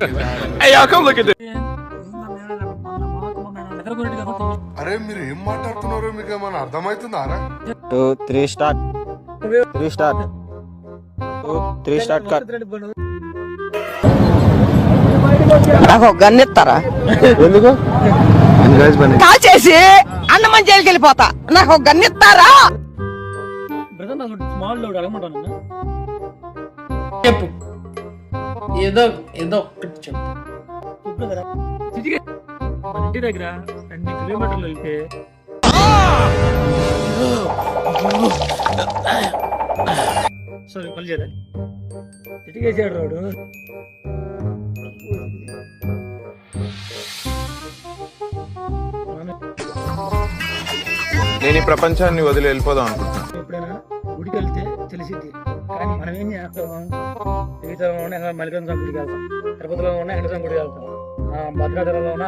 Hey, y'all, come look at this. అరే మీరు ఏం మాట్లాడుతున్నారో మీకు ఏమైనా అర్థమవుతుందా? 2, 3 స్టార్ట్. 3 స్టార్ట్. 2, 3 start cut. నాకు ఒక గన్ ఇస్తారా? ఎందుకు? కాల్ చేసి అన్నమని జైలుకి వెళ్ళిపోతా. నాకు ఒక గన్ ఇస్తారా? చెప్పు, ఏదో ఏదో ఒక్కటి చెప్పు. మన ఇంటి దగ్గర 2 కిలోమీటర్లు వెళ్తే సారీ పని చేయాలి చిటికేసాడు రోడ్డు. నేను ఈ ప్రపంచాన్ని వదిలి వెళ్ళిపోదాం అనుకుంటున్నాను. ఎప్పుడైనా గుడికి వెళ్తే తెలిసిద్ది, కానీ మనం ఏం చేస్తాం? జీవితంలో ఉన్న మల్లికార్జున గుడికి వెళ్తాం, తిరుపతిలో ఉన్న వెంకటేశ్వర గుడికి వెళ్తాం, భద్రాచలంలో ఉన్న